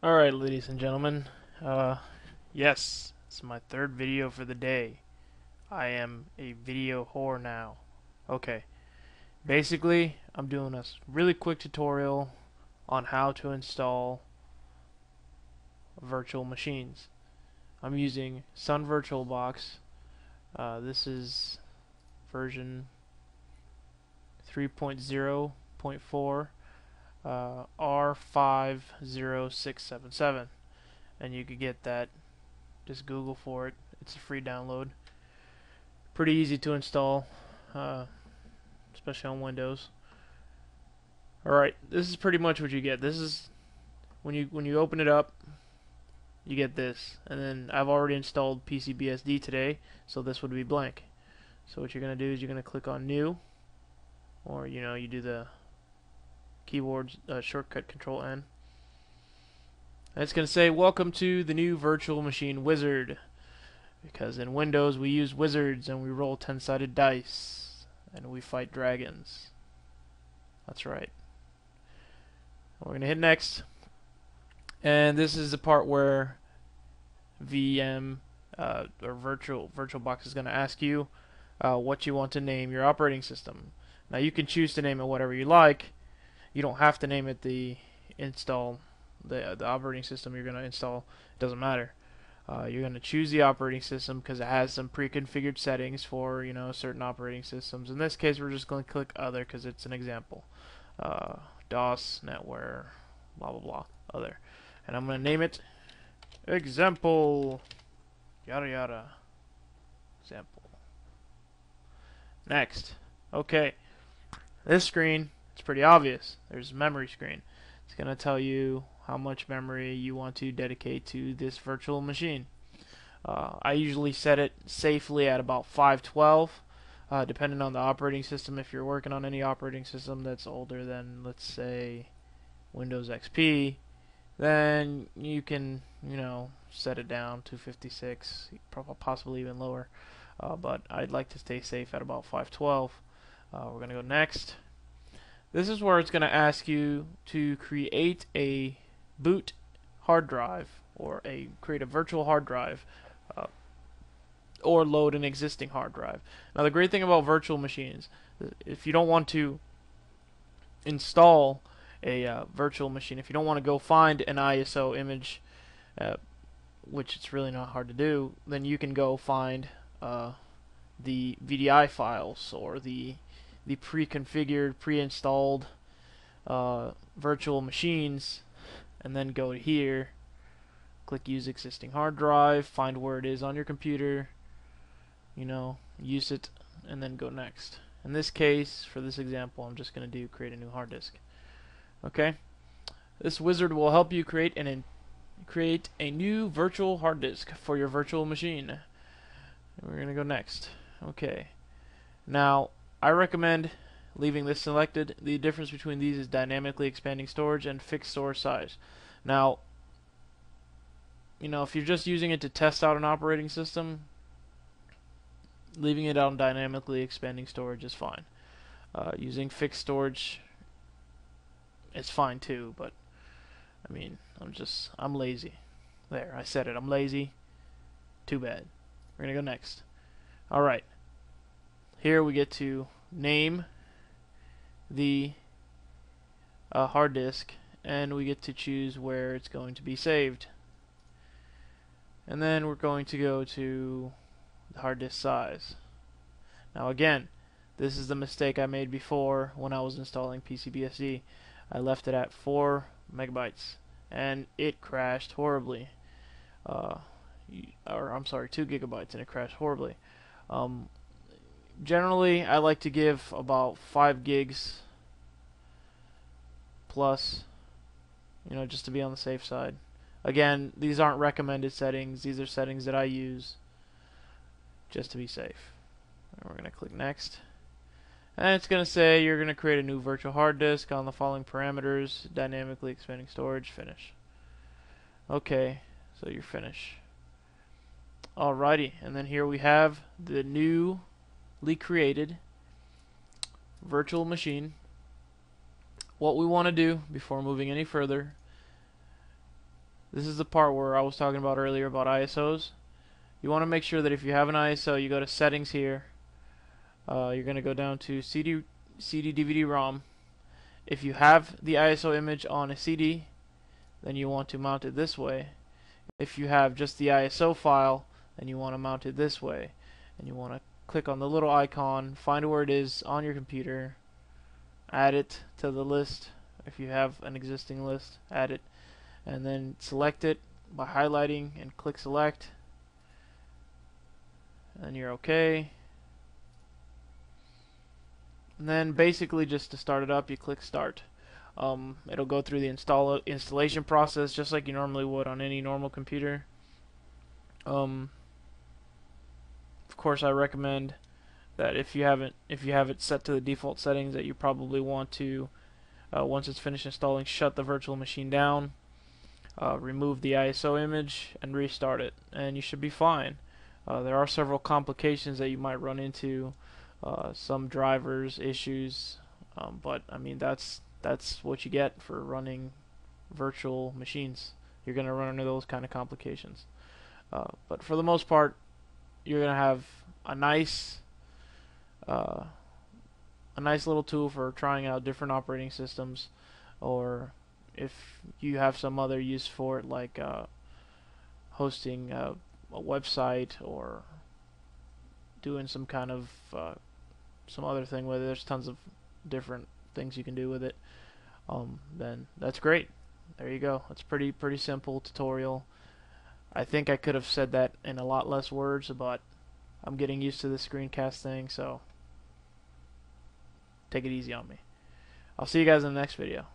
Alright, ladies and gentlemen. Yes, it's my third video for the day. I am a video whore now. Okay, basically, I'm doing a really quick tutorial on how to install virtual machines. I'm using Sun VirtualBox. This is version 3.0.4, R50677. And you could get that. Just Google for it. It's a free download. Pretty easy to install, uh, especially on Windows. Alright, this is pretty much what you get. This is when you open it up, you get this. And then I've already installed PCBSD today, so this would be blank. So what you're gonna do is you're gonna click on New, or you do the keyboard shortcut Control N. And it's gonna say Welcome to the new virtual machine wizard. Because in Windows we use wizards and we roll 10-sided dice and we fight dragons. That's right. We're going to hit next. And this is the part where VM or VirtualBox is going to ask you what you want to name your operating system. Now you can choose to name it whatever you like. You don't have to name it the operating system you're going to install. It doesn't matter. You're going to choose the operating system because it has some pre-configured settings for certain operating systems. In this case, we're just going to click Other because it's an example. DOS, NetWare, blah blah blah, Other, and I'm going to name it Example, yada yada, Example. Next, okay. This screen, it's pretty obvious. There's a memory screen. It's going to tell you how much memory you want to dedicate to this virtual machine. I usually set it safely at about 512, depending on the operating system. If you're working on any operating system that's older than, let's say, Windows XP, then you can, set it down to 56, possibly even lower. But I'd like to stay safe at about 512. We're going to go next. This is where it's going to ask you to create a boot hard drive or create a virtual hard drive or load an existing hard drive. Now the great thing about virtual machines, if you don't want to install a virtual machine, if you don't want to go find an ISO image, which it's really not hard to do, then you can go find the VDI files or the pre-configured, pre-installed virtual machines, and then go here, click Use Existing Hard Drive, find where it is on your computer, use it, and then go next. In this case, for this example, I'm just going to do create a new hard disk. Okay, this wizard will help you create a new virtual hard disk for your virtual machine. We're going to go next. Okay, now I recommend leaving this selected. The difference between these is dynamically expanding storage and fixed storage size. Now, if you're just using it to test out an operating system, leaving it on dynamically expanding storage is fine. Using fixed storage is fine too, but I mean, I'm lazy. There, I said it. I'm lazy. Too bad. We're gonna go next. Alright. Here we get to name the hard disk, and we get to choose where it's going to be saved. And then we're going to go to the hard disk size. Now again, this is the mistake I made before when I was installing PCBSD. I left it at 4 megabytes and it crashed horribly. I'm sorry, 2 gigabytes, and it crashed horribly. Generally, I like to give about 5 gigs plus, just to be on the safe side. Again, these aren't recommended settings. These are settings that I use just to be safe. And we're going to click Next. And it's going to say you're going to create a new virtual hard disk on the following parameters: dynamically expanding storage, finish. Okay, so you're finished. Alrighty, and then here we have the newly created virtual machine. What we want to do before moving any further This is the part where I was talking about earlier about ISOs. You want to make sure that if you have an ISO, you go to settings here. You're going to go down to CD DVD-ROM. If you have the ISO image on a CD, then you want to mount it this way. If you have just the ISO file, then you want to mount it this way. And you want to click on the little icon, find where it is on your computer, add it to the list. If you have an existing list, add it, and then select it by highlighting and click select, and you're okay. And then basically just to start it up, you click start. It'll go through the installation process just like you normally would on any normal computer. Of course, I recommend that if you have it set to the default settings, that you probably want to, once it's finished installing, shut the virtual machine down, remove the ISO image, and restart it, and you should be fine. There are several complications that you might run into, some drivers issues, but I mean that's what you get for running virtual machines. You're going to run into those kind of complications, but for the most part, you're going to have a nice little tool for trying out different operating systems, or if you have some other use for it, like hosting a website or doing some kind of some other thing with it. There's tons of different things you can do with it. Then that's great. There you go. It's pretty simple tutorial. I think I could have said that in a lot less words, but I'm getting used to this screencast thing, so take it easy on me. I'll see you guys in the next video.